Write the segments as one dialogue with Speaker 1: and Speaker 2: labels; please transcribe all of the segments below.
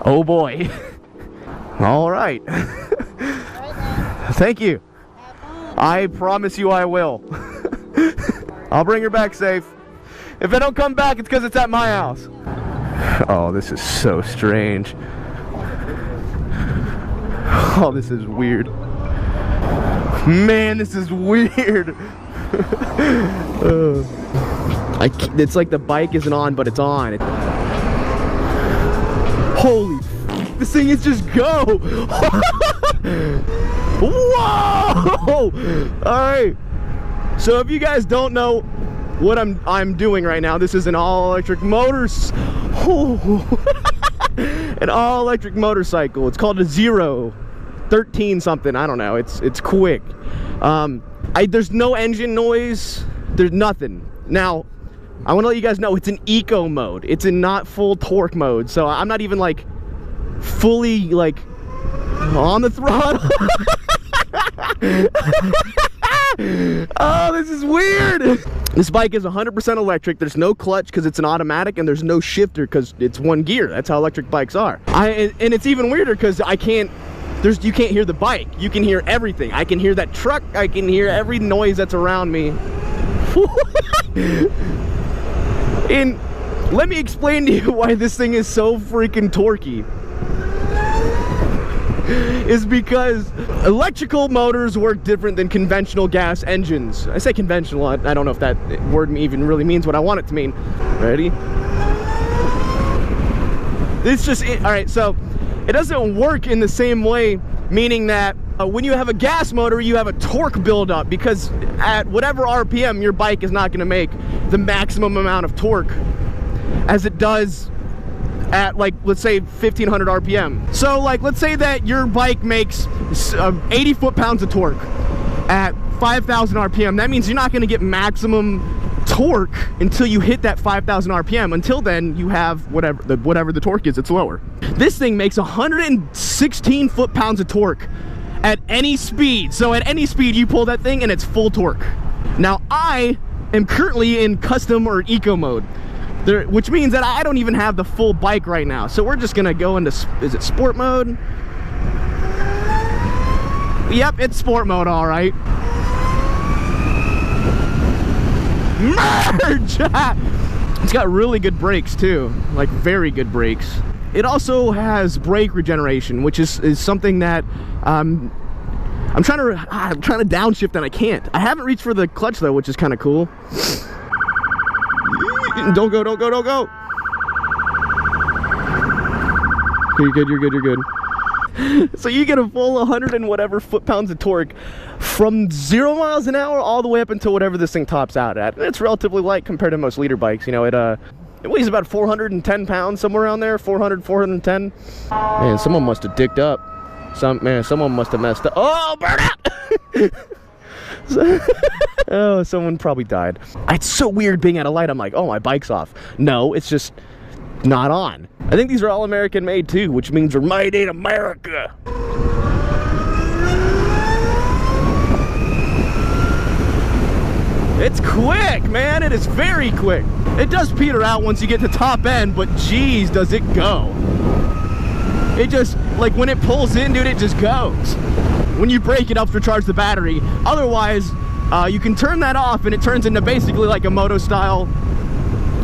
Speaker 1: Oh boy. All right. Thank you. I promise you I will. I'll bring her back safe. If I don't come back, it's because it's at my house. Oh, this is so strange. Oh, this is weird. Man, this is weird. It's like the bike isn't on, but it's on. Holy f***, this thing is just go. Whoa! Alright. So if you guys don't know what I'm doing right now, this is an all-electric an all-electric motorcycle. It's called a Zero 13 something. I don't know. It's quick. There's no engine noise. There's nothing. Now, I want to let you guys know it's in eco mode. It's in not full torque mode. So I'm not even like fully like on the throttle. Oh, this is weird. This bike is 100% electric. There's no clutch because it's an automatic, and there's no shifter because it's one gear. That's how electric bikes are. And it's even weirder because you can't hear the bike. You can hear everything. I can hear that truck. I can hear every noise that's around me. And let me explain to you why this thing is so freaking torquey. Is because electrical motors work different than conventional gas engines. I say conventional, I don't know if that word even really means what I want it to mean. Ready? It's just, alright, so it doesn't work in the same way, meaning that when you have a gas motor, you have a torque buildup, because at whatever RPM, your bike is not going to make the maximum amount of torque as it does at, like, let's say 1500 RPM. So like, let's say that your bike makes 80 foot-pounds of torque at 5000 RPM. That means you're not going to get maximum torque until you hit that 5000 RPM. Until then, you have whatever the torque is, it's lower. This thing makes 116 foot-pounds of torque at any speed. So at any speed, you pull that thing and it's full torque. Now, I am currently in custom or eco mode, which means that I don't even have the full bike right now. So we're just gonna go into, is it sport mode? Yep, it's sport mode, all right. Merge! It's got really good brakes too, like very good brakes. It also has brake regeneration, which is something that I'm trying to downshift and I can't. I haven't reached for the clutch though, which is kind of cool. Don't go, don't go, don't go. You're good, you're good, you're good. So you get a full 100 and whatever foot-pounds of torque from 0 miles an hour all the way up until whatever this thing tops out at. And it's relatively light compared to most leader bikes. You know, it weighs about 410 pounds, somewhere around there, 400, 410. Man, someone must have dicked up. Someone must have messed up. Oh, burn out! Oh, someone probably died. It's so weird being at a light. I'm like, oh, my bike's off. No, it's just not on. I think these are all American made too, which means we're made in America. It's quick, man. It is very quick. It does peter out once you get to top end, but geez, does it go. It just, like when it pulls in, dude, it just goes. When you brake, it helps recharge the battery. Otherwise, you can turn that off and it turns into basically like a moto style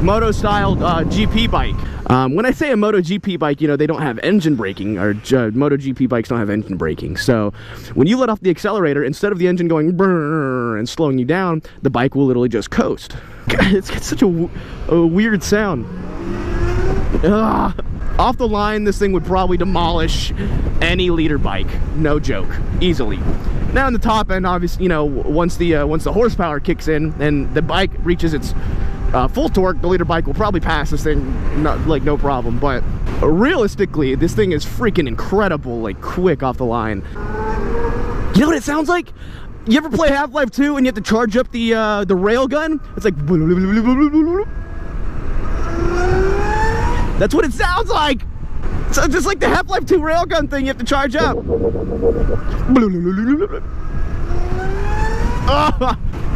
Speaker 1: GP bike. When I say a Moto GP bike, you know, they don't have engine braking, or Moto GP bikes don't have engine braking. So when you let off the accelerator, instead of the engine going brrr and slowing you down, the bike will literally just coast. It's such a weird sound. Ugh. Off the line, this thing would probably demolish any leader bike, no joke, easily. Now in the top end, obviously, you know, once the horsepower kicks in and the bike reaches its full torque, the leader bike will probably pass this thing, no problem. But realistically, this thing is freaking incredible, like quick off the line. You know what it sounds like? You ever play Half-Life 2 and you have to charge up the rail gun? It's like that's what it sounds like. So just like the Half-Life 2 railgun thing, you have to charge up.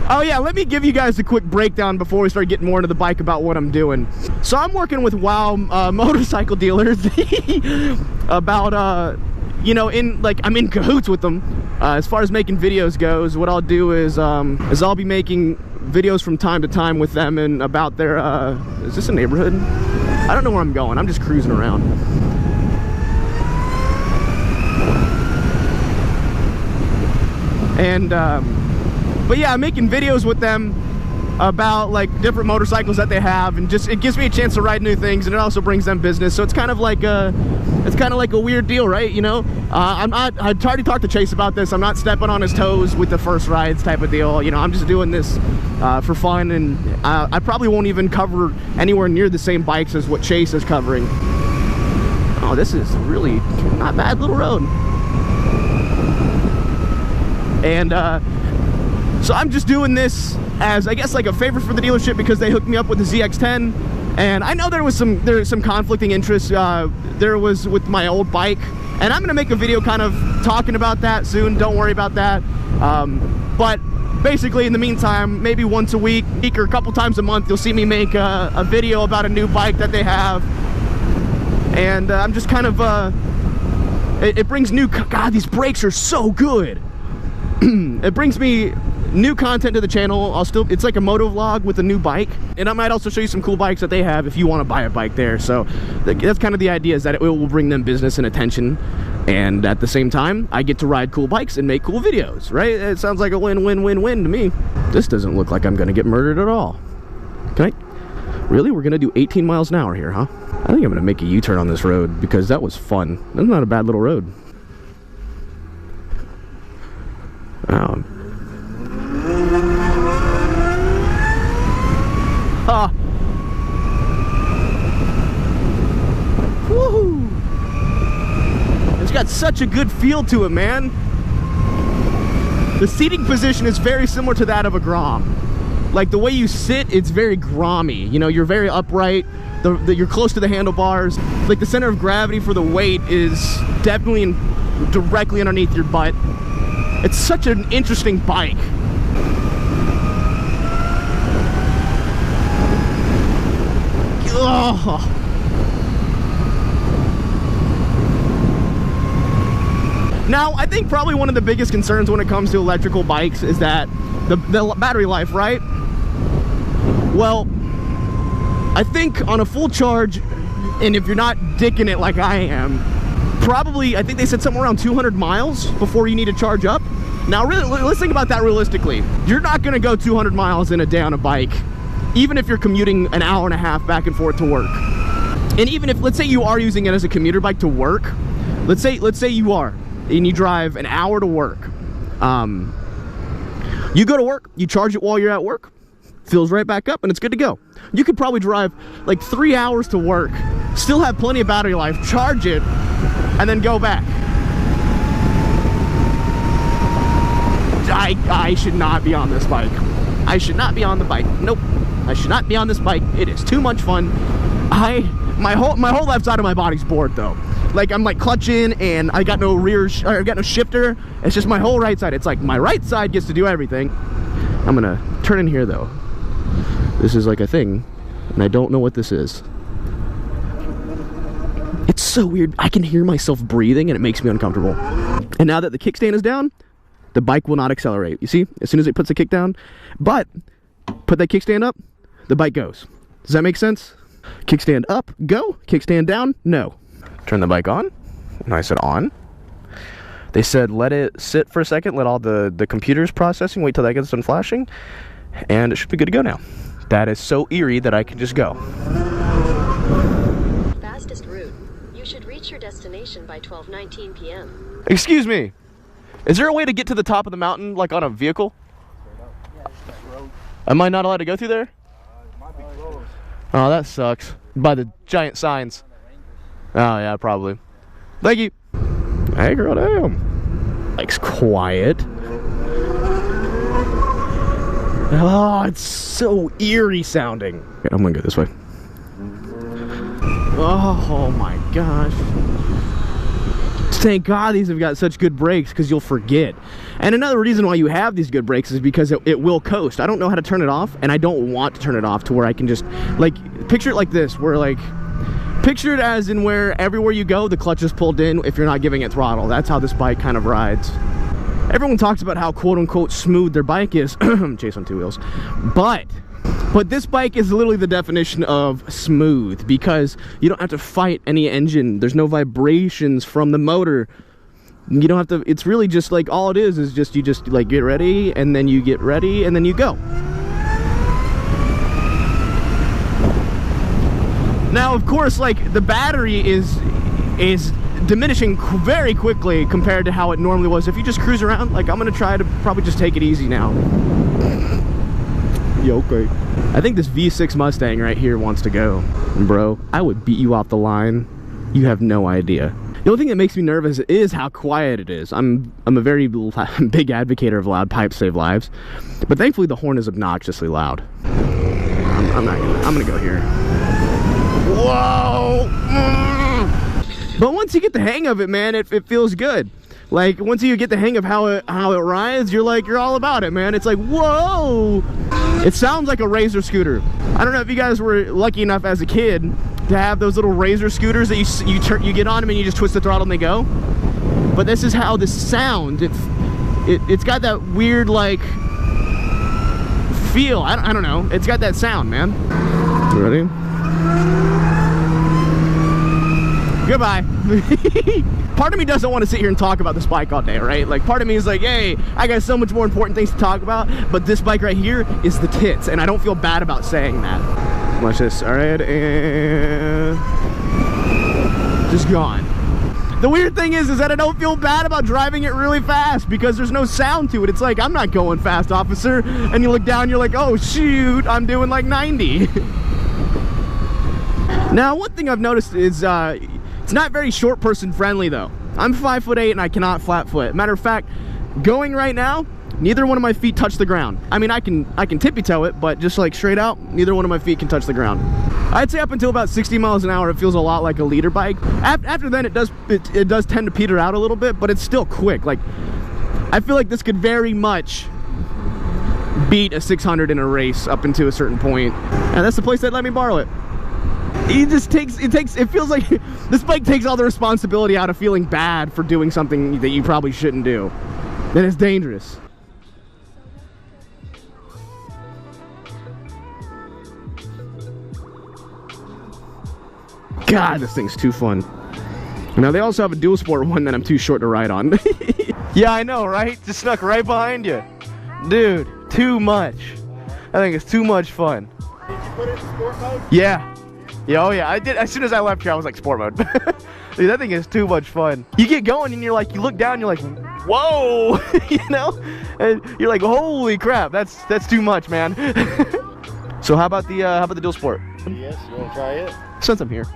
Speaker 1: Oh yeah, let me give you guys a quick breakdown before we start getting more into the bike about what I'm doing. So I'm working with WOW motorcycle dealers about, you know, I'm in cahoots with them. As far as making videos goes, what I'll do is I'll be making videos from time to time with them and about their, is this a neighborhood? I don't know where I'm going, I'm just cruising around. And, but yeah, I'm making videos with them about like different motorcycles that they have, and just it gives me a chance to ride new things, and it also brings them business. So it's kind of like a weird deal, right? You know, I'd already talked to Chase about this. I'm not stepping on his toes with the first rides type of deal. You know, I'm just doing this for fun, and I probably won't even cover anywhere near the same bikes as what Chase is covering. Oh, this is really not bad little road. And so I'm just doing this as, I guess, like a favor for the dealership, because they hooked me up with the ZX-10, and I know there's some conflicting interests. There was with my old bike, and I'm gonna make a video kind of talking about that soon. Don't worry about that. But basically, in the meantime, maybe once a week or a couple times a month, you'll see me make a video about a new bike that they have, and I'm just kind of it brings new. God, these brakes are so good. It brings me new content to the channel. It's like a moto vlog with a new bike, and I might also show you some cool bikes that they have if you want to buy a bike there. So that's kind of the idea, is that it will bring them business and attention, and at the same time I get to ride cool bikes and make cool videos, right? It sounds like a win-win-win-win to me. This doesn't look like I'm gonna get murdered at all. Really? We're gonna do 18 miles an hour here, huh? I think I'm gonna make a U-turn on this road, because that was fun. That's not a bad little road. Woohoo! It's got such a good feel to it, man. The seating position is very similar to that of a Grom. Like, the way you sit, it's very Grommy. You know, you're very upright. You're close to the handlebars. Like, the center of gravity for the weight is definitely directly underneath your butt. It's such an interesting bike. Oh. Now, I think probably one of the biggest concerns when it comes to electrical bikes is that the battery life, right? Well, I think on a full charge, and if you're not dicking it like I am, probably, I think they said somewhere around 200 miles before you need to charge up. Now, really, let's think about that realistically. You're not gonna go 200 miles in a day on a bike, even if you're commuting an hour and a half back and forth to work. And even if, let's say you are using it as a commuter bike to work, let's say you are, and you drive an hour to work. You go to work, you charge it while you're at work, fills right back up, and it's good to go. You could probably drive like 3 hours to work, still have plenty of battery life, charge it, and then go back. I should not be on this bike. I should not be on the bike. Nope. I should not be on this bike. It is too much fun. My whole left side of my body's bored though. Like, I'm like clutching, and I got no I got no shifter. It's just my whole right side. It's like my right side gets to do everything. I'm gonna turn in here though. This is like a thing, and I don't know what this is. It's so weird. I can hear myself breathing, and it makes me uncomfortable. And now that the kickstand is down, the bike will not accelerate. You see, as soon as it puts the kick down, but put that kickstand up, the bike goes. Does that make sense? Kickstand up, go. Kickstand down, no. Turn the bike on, and I said on. They said let it sit for a second, let all the computers processing, wait till that gets done flashing, and it should be good to go now. That is so eerie that I can just go.
Speaker 2: Fastest route. You should reach your destination by 12:19 p.m.
Speaker 1: Excuse me. Is there a way to get to the top of the mountain, like on a vehicle?
Speaker 3: Yeah, that road.
Speaker 1: Am I not allowed to go through there?
Speaker 3: It might be closed.
Speaker 1: Oh, that sucks. By the giant signs. Oh, yeah, probably. Thank you. Hey, girl, damn. Like's quiet. Oh, it's so eerie sounding. Okay, I'm gonna go this way. Oh my gosh. Thank God these have got such good brakes, because you'll forget. And another reason why you have these good brakes is because it will coast. I don't know how to turn it off, and I don't want to turn it off to where I can just, like, picture it like this, where, like, picture it as in where everywhere you go, the clutch is pulled in if you're not giving it throttle. That's how this bike kind of rides. Everyone talks about how quote-unquote smooth their bike is. Chase on two wheels. But this bike is literally the definition of smooth, because you don't have to fight any engine. There's no vibrations from the motor. You don't have to, it's really just like, all it is just, you just like get ready, and then you get ready, and then you go. Now, of course, like, the battery is diminishing very quickly compared to how it normally was. If you just cruise around, like, I'm gonna try to probably just take it easy now. Yeah, okay. I think this V6 Mustang right here wants to go. Bro, I would beat you off the line. You have no idea. The only thing that makes me nervous is how quiet it is. I'm a very big advocate of loud pipes save lives, but thankfully the horn is obnoxiously loud. I'm gonna go here. Whoa! But once you get the hang of it, man, it feels good. Like, once you get the hang of how it rides, you're all about it, man. It's like, whoa! It sounds like a Razor scooter. I don't know if you guys were lucky enough as a kid to have those little Razor scooters that you get on them and you just twist the throttle and they go. But this is how this sounds. It's got that weird, like, feel. I don't know. It's got that sound, man. You ready? Goodbye. Part of me doesn't want to sit here and talk about this bike all day, right? Like, part of me is like, hey, I got so much more important things to talk about, but this bike right here is the tits, and I don't feel bad about saying that. Watch this. All right, and just gone. The weird thing is that I don't feel bad about driving it really fast, because there's no sound to it. It's like, I'm not going fast, officer. And you look down, you're like, oh shoot, I'm doing like 90. Now, one thing I've noticed is it's not very short person friendly though. I'm 5'8" and I cannot flat foot. Matter of fact, going right now, neither one of my feet touch the ground. I mean, I can tippy toe it, but just like straight out, neither one of my feet can touch the ground. I'd say up until about 60 miles an hour, it feels a lot like a leader bike. After then, it does tend to peter out a little bit, but it's still quick. Like, I feel like this could very much beat a 600 in a race up into a certain point. And that's the place that let me borrow it. It feels like this bike takes all the responsibility out of feeling bad for doing something that you probably shouldn't do. And it's dangerous. God, this thing's too fun. Now, they also have a dual sport one that I'm too short to ride on. Yeah, I know, right? Just snuck right behind you. Dude, too much. I think it's too much fun.
Speaker 3: Did you put it in sport mode?
Speaker 1: Yeah. Yeah, oh yeah, I did. As soon as I left here, I was like, sport mode. Dude, that thing is too much fun. You get going and you're like, you look down, you're like, whoa, you know? And you're like, holy crap, that's too much, man. So how about the dual sport?
Speaker 3: Yes, you want to try it?
Speaker 1: Since I'm here.